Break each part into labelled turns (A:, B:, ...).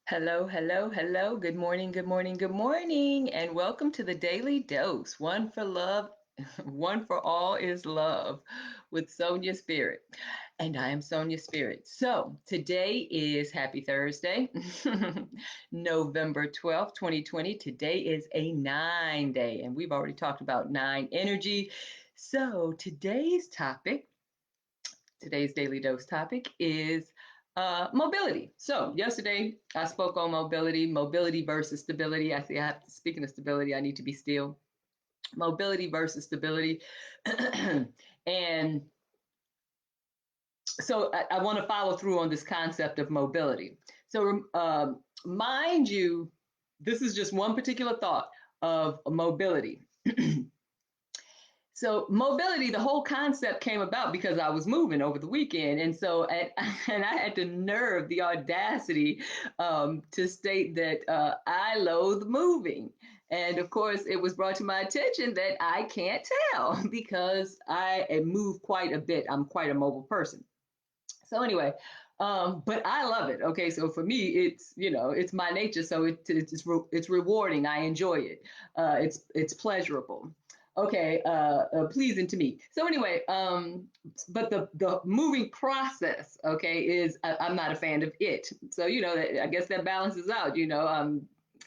A: Hello, hello, hello. Good morning, good morning, good morning, and welcome to the Daily Dose. One for love, one for all is love with Sonia Spirit. And I am Sonia Spirit. So today is Happy Thursday, November 12th, 2020. Today is a 9 day, and we've already talked about nine energy. So today's Daily Dose topic is mobility. So yesterday I spoke on mobility versus stability. I see speaking of stability, I need to be still. Mobility versus stability. And so I want to follow through on this concept of mobility. So mind you, this is just one particular thought of mobility. So mobility, the whole concept came about because I was moving over the weekend, and I had the nerve, the audacity, to state that I loathe moving, and of course, it was brought to my attention that I can't tell because I move quite a bit. I'm quite a mobile person. So anyway, but I love it. Okay, so for me, it's my nature, so it's rewarding. I enjoy it. It's pleasurable. Okay, pleasing to me. So anyway, but the moving process, okay, I'm not a fan of it. So I guess that balances out.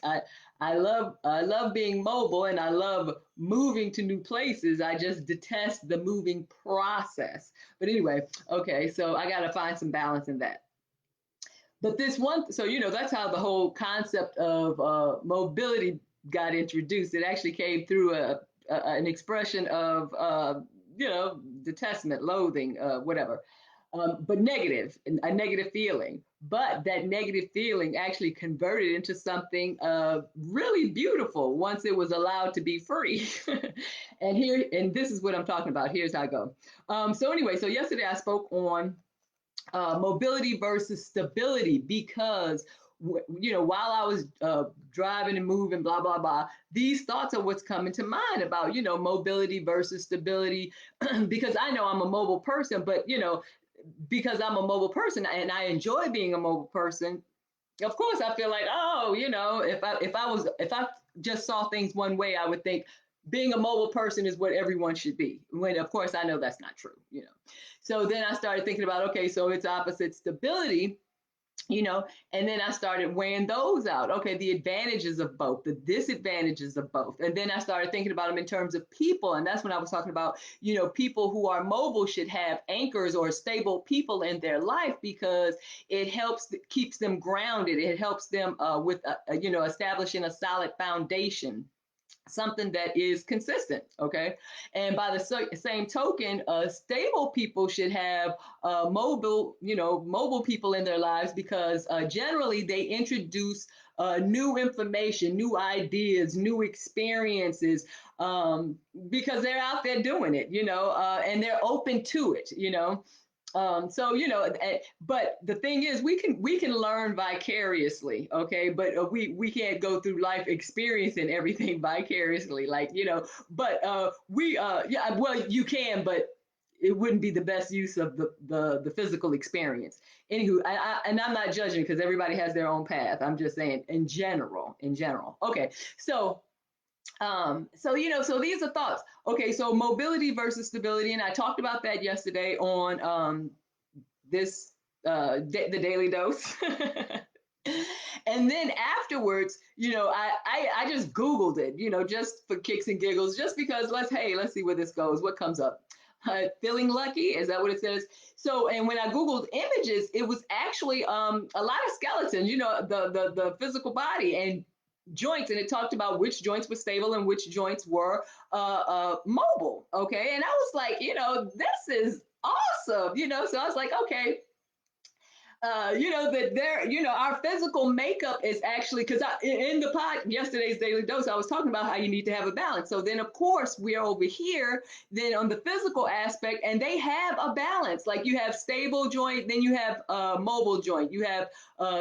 A: I I love being mobile and I love moving to new places. I just detest the moving process. But anyway, okay, so I got to find some balance in that. But this one, so that's how the whole concept of mobility got introduced. It actually came through an expression of detestment, loathing, whatever, but negative, a negative feeling. But that negative feeling actually converted into something really beautiful once it was allowed to be free. And this is what I'm talking about. Here's how I go. So anyway, so yesterday I spoke on mobility versus stability because while I was driving and moving, blah blah blah, these thoughts are what's coming to mind about mobility versus stability because I know I'm a mobile person, but because I'm a mobile person and I enjoy being a mobile person. Of course, I feel like, oh, if I just saw things one way, I would think being a mobile person is what everyone should be. When of course I know that's not true. So then I started thinking about, okay, so it's opposite stability, and then I started weighing those out. Okay, the advantages of both, the disadvantages of both. And then I started thinking about them in terms of people. And that's when I was talking about, people who are mobile should have anchors or stable people in their life because it keeps them grounded. It helps them with, establishing a solid foundation, something that is consistent. Okay, and by the same token, stable people should have mobile people in their lives because generally they introduce new information, new ideas, new experiences, because they're out there doing it, and they're open to it. So but the thing is, we can learn vicariously, okay? But we can't go through life experiencing everything vicariously, like But we yeah, well, you can, but it wouldn't be the best use of the physical experience. Anywho, and I'm not judging because everybody has their own path. I'm just saying in general, Okay, so so these are thoughts. Okay, so mobility versus stability, and I talked about that yesterday on this the daily dose. And then afterwards, I just Googled it, just for kicks and giggles, just because let's see where this goes. What comes up? Feeling lucky, is that what it says? So, and when I Googled images, it was actually a lot of skeletons, the physical body and joints, and it talked about which joints were stable and which joints were mobile. Okay, and I was like, this is awesome, so I was like, okay, that our physical makeup is actually, because in the pod yesterday's daily dose, I was talking about how you need to have a balance. So then of course we're over here then on the physical aspect, and they have a balance. Like you have stable joint, then you have mobile joint, you have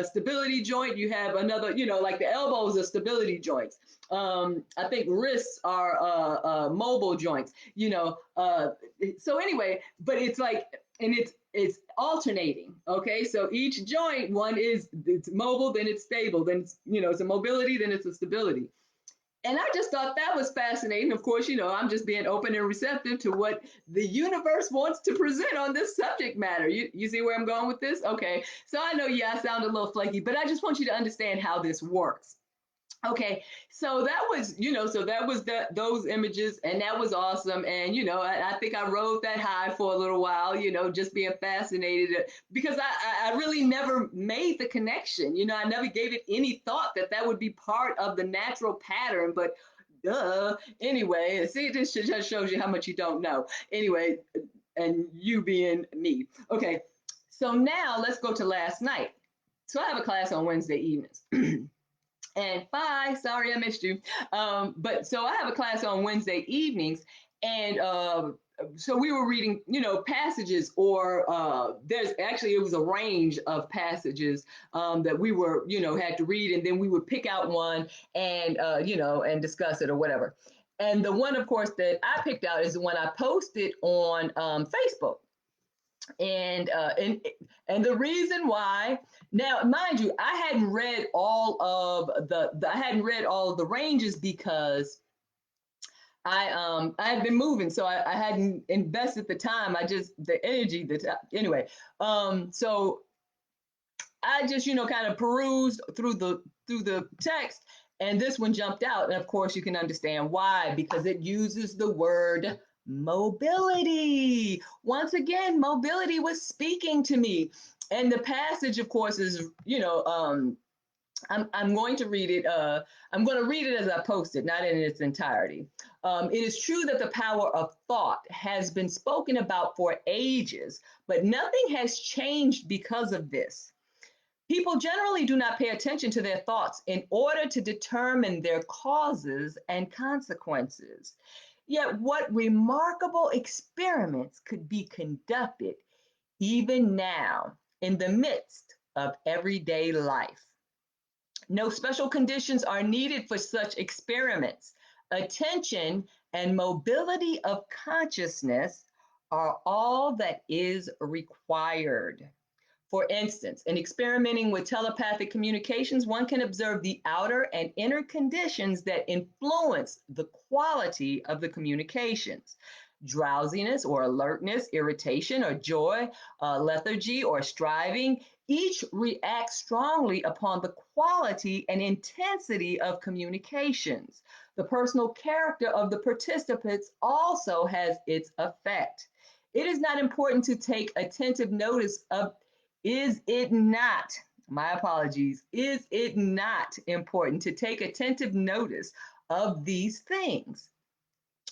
A: stability joint, you have another, like the elbows are stability joints. I think wrists are mobile joints, so anyway, but it's like, and it's alternating. Okay, so each joint, one is it's mobile, then it's stable, then it's, it's a mobility, then it's a stability. And I just thought that was fascinating. Of course, I'm just being open and receptive to what the universe wants to present on this subject matter. You see where I'm going with this? Okay. So I know, yeah, I sound a little flaky, but I just want you to understand how this works. Okay, so that was, so that was those images, and that was awesome. And I think I rode that high for a little while, just being fascinated because I really never made the connection. I never gave it any thought that that would be part of the natural pattern. But duh. Anyway, see, this just shows you how much you don't know. Anyway, and you being me. Okay, so now let's go to last night. So I have a class on Wednesday evenings. And bye, sorry I missed you. But so I have a class on Wednesday evenings, and so we were reading, passages, or there's actually, it was a range of passages that we were, had to read, and then we would pick out one and, and discuss it or whatever. And the one, of course, that I picked out is the one I posted on Facebook. And and the reason why, now mind you, I hadn't read all of I hadn't read all of the ranges because I had been moving, so I hadn't invested the time. I just the energy the anyway. So I just, kind of perused through the text, and this one jumped out. And of course, you can understand why, because it uses the word mobility. Once again, mobility was speaking to me. And the passage, of course, is, I'm going to read it. I'm going to read it as I post it, not in its entirety. It is true that the power of thought has been spoken about for ages, but nothing has changed because of this. People generally do not pay attention to their thoughts in order to determine their causes and consequences. Yet, what remarkable experiments could be conducted even now in the midst of everyday life? No special conditions are needed for such experiments. Attention and mobility of consciousness are all that is required. For instance, in experimenting with telepathic communications, one can observe the outer and inner conditions that influence the quality of the communications. Drowsiness or alertness, irritation or joy, lethargy or striving, each reacts strongly upon the quality and intensity of communications. The personal character of the participants also has its effect. It is not important to take attentive notice of, is it not, my apologies, is it not important to take attentive notice of these things?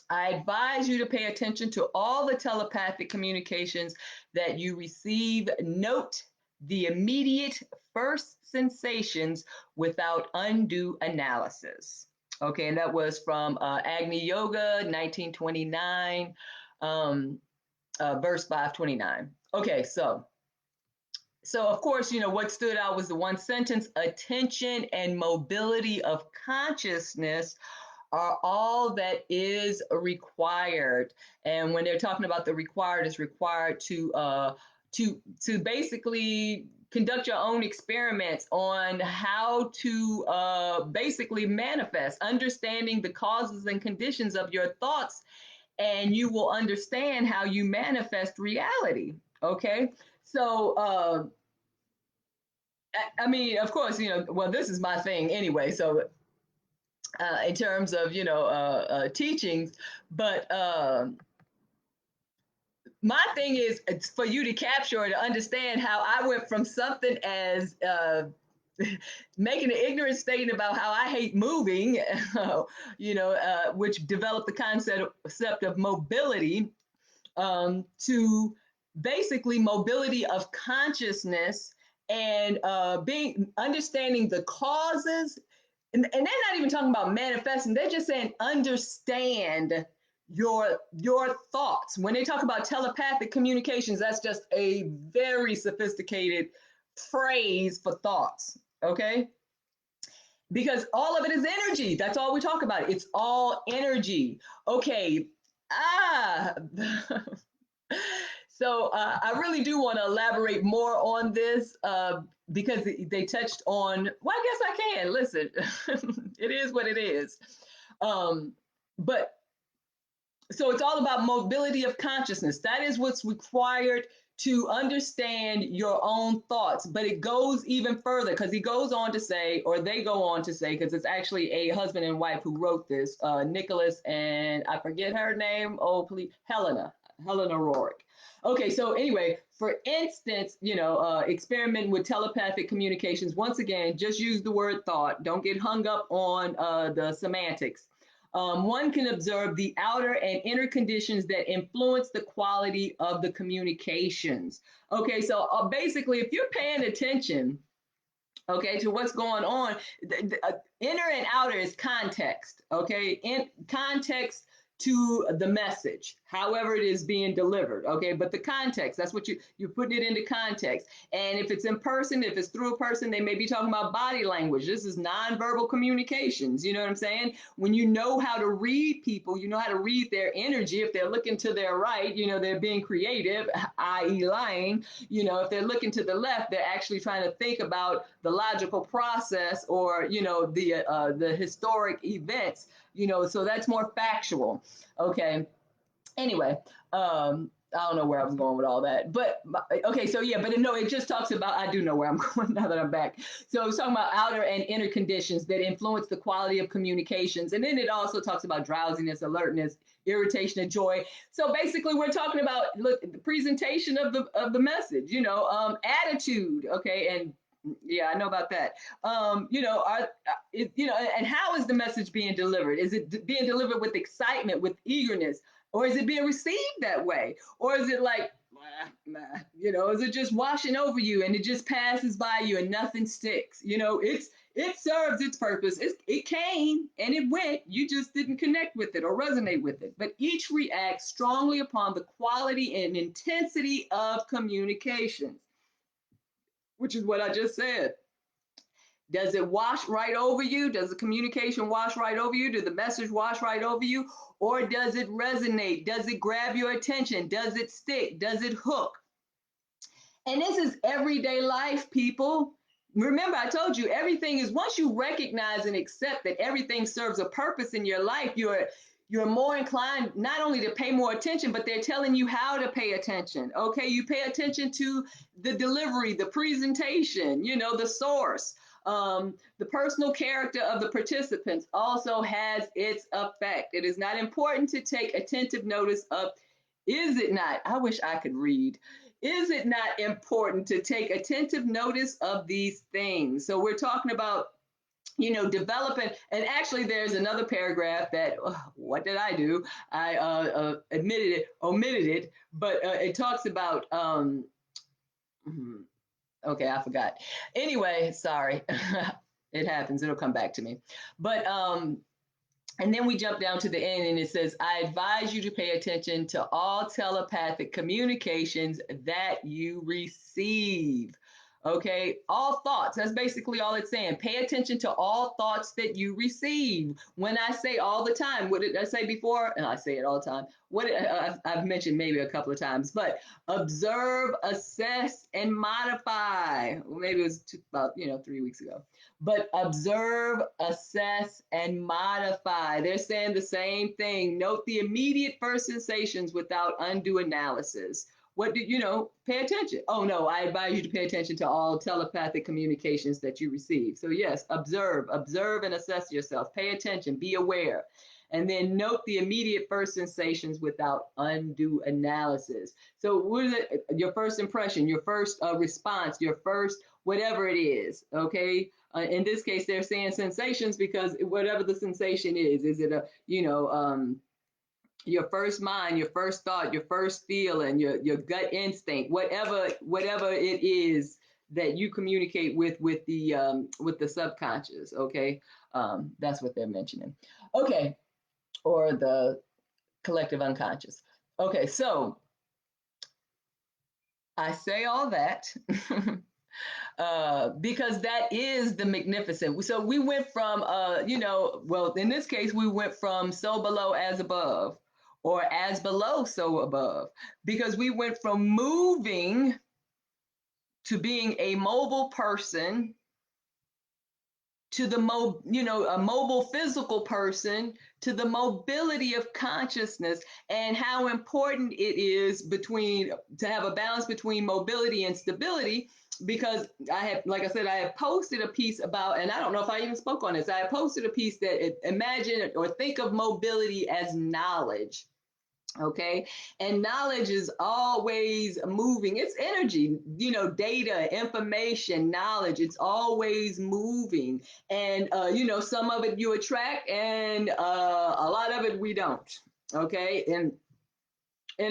A: I advise you to pay attention to all the telepathic communications that you receive. Note the immediate first sensations without undue analysis. Okay, and that was from Agni Yoga, 1929, verse 529. Okay, so of course, what stood out was the one sentence: attention and mobility of consciousness are all that is required. And when they're talking about the required, is required to basically conduct your own experiments on how to basically manifest, understanding the causes and conditions of your thoughts, and you will understand how you manifest reality. Okay, so I mean, of course, well, this is my thing anyway. So in terms of teachings, but my thing is it's for you to capture or to understand how I went from something as making an ignorant statement about how I hate moving, which developed the concept of mobility, to basically mobility of consciousness, and being understanding the causes, and they're not even talking about manifesting, they're just saying understand your thoughts. When they talk about telepathic communications, that's just a very sophisticated phrase for thoughts. Okay, because all of it is energy. That's all we talk about. It's all energy. Okay. So I really do want to elaborate more on this because they touched on, well, I guess I can. Listen, it is what it is. Um, but so it's all about mobility of consciousness. That is what's required to understand your own thoughts. But it goes even further because he goes on to say, or they go on to say, because it's actually a husband and wife who wrote this, Nicholas and I forget her name. Oh, please, Helena Rourke. Okay, so anyway, for instance, experiment with telepathic communications. Once again, just use the word thought. Don't get hung up on the semantics. One can observe the outer and inner conditions that influence the quality of the communications. Okay, so basically, if you're paying attention, okay, to what's going on, inner and outer is context, okay, in context to the message, however it is being delivered, okay, but the context, that's what you're putting it into context. And if it's in person, if it's through a person, they may be talking about body language. This is nonverbal communications, you know what I'm saying? When you know how to read people, you know how to read their energy. If they're looking to their right, they're being creative, i.e. lying. If they're looking to the left, they're actually trying to think about the logical process, or the historic events. So that's more factual. Okay. Anyway, I don't know where I was going with all that, but okay. So yeah, but no, it just talks about. I do know where I'm going now that I'm back. So it's talking about outer and inner conditions that influence the quality of communications, and then it also talks about drowsiness, alertness, irritation, and joy. So basically, we're talking about, look, the presentation of the message. Attitude. Okay, and yeah, I know about that. And how is the message being delivered? Is it being delivered with excitement, with eagerness, or is it being received that way? Or is it like, is it just washing over you and it just passes by you and nothing sticks? It serves its purpose. It came and it went. You just didn't connect with it or resonate with it. But each reacts strongly upon the quality and intensity of communications, which is what I just said. Does it wash right over you? Does the communication wash right over you? Does the message wash right over you? Or does it resonate? Does it grab your attention? Does it stick? Does it hook? And this is everyday life, people. Remember, I told you everything is, once you recognize and accept that everything serves a purpose in your life, you're more inclined not only to pay more attention, but they're telling you how to pay attention. Okay, you pay attention to the delivery, the presentation, the source. The personal character of the participants also has its effect. It is not important to take attentive notice of, is it not? I wish I could read. Is it not important to take attentive notice of these things? So we're talking about, developing. And actually, there's another paragraph that, what did I do? I omitted it, but it talks about, okay, I forgot. Anyway, sorry. It happens. It'll come back to me. But and then we jump down to the end and it says, I advise you to pay attention to all telepathic communications that you receive. Okay, all thoughts. That's basically all it's saying. Pay attention to all thoughts that you receive. When I say all the time, what did I say before? And I say it all the time. I've mentioned maybe a couple of times, but observe, assess, and modify. Well, maybe it was about 3 weeks ago. But observe, assess, and modify. They're saying the same thing. Note the immediate first sensations without undue analysis. What do pay attention? Oh no, I advise you to pay attention to all telepathic communications that you receive. So yes, observe and assess yourself. Pay attention, be aware. And then note the immediate first sensations without undue analysis. So what is it? Your first impression, your first response, your first whatever it is, okay? In this case, they're saying sensations because whatever the sensation is it a, your first mind, your first thought, your first feeling, your gut instinct, whatever it is that you communicate with the subconscious, okay? That's what they're mentioning. Okay, or the collective unconscious. Okay, so I say all that because that is the magnificent. So we went from, well, in this case, we went from so below as above, or as below, so above, because we went from moving to being a mobile person to a mobile physical person, to the mobility of consciousness, and how important it is between to have a balance between mobility and stability. Because I have, like I said, I have posted a piece about, and I don't know if I even spoke on this, I have posted a piece that imagine or think of mobility as knowledge. Okay. And knowledge is always moving. It's energy, data, information, knowledge. It's always moving. And, some of it you attract and a lot of it we don't. Okay. And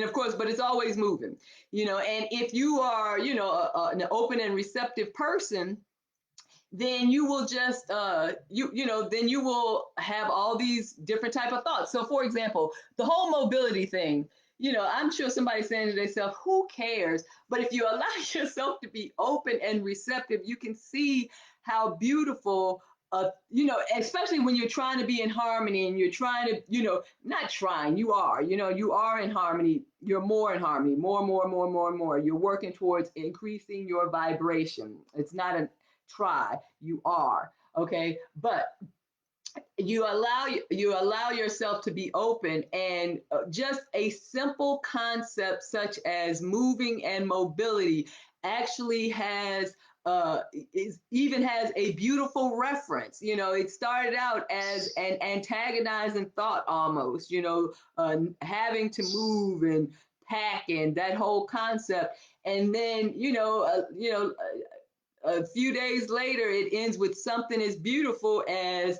A: of course, but it's always moving, and if you are, an open and receptive person, then you will just then you will have all these different type of thoughts. So for example, the whole mobility thing, I'm sure somebody's saying to themselves, who cares? But if you allow yourself to be open and receptive, you can see how beautiful, especially when you're trying to be in harmony and you're trying to, not trying, you are in harmony. You're more in harmony, more, more, more, more, more. You're working towards increasing your vibration. It's not a try, you are. Okay. But you allow yourself to be open, and just a simple concept such as moving and mobility actually even has a beautiful reference. It started out as an antagonizing thought, almost, having to move and pack and that whole concept. And then, a few days later, it ends with something as beautiful as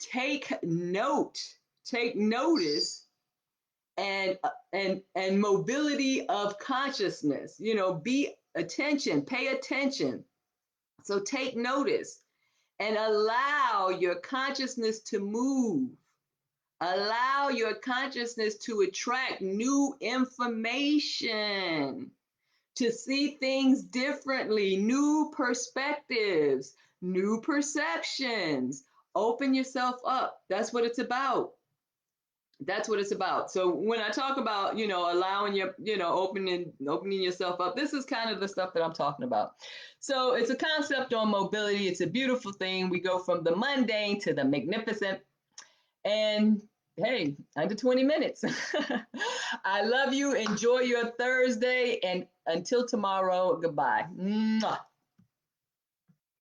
A: take note, take notice, and mobility of consciousness. Be attention, pay attention. So take notice and allow your consciousness to move. Allow your consciousness to attract new information, to see things differently, new perspectives, new perceptions. Open yourself up. That's what it's about. That's what it's about. So when I talk about, allowing your, opening yourself up, this is kind of the stuff that I'm talking about. So it's a concept on mobility. It's a beautiful thing. We go from the mundane to the magnificent. And hey, under 20 minutes. I love you. Enjoy your Thursday. And until tomorrow, goodbye. Mwah.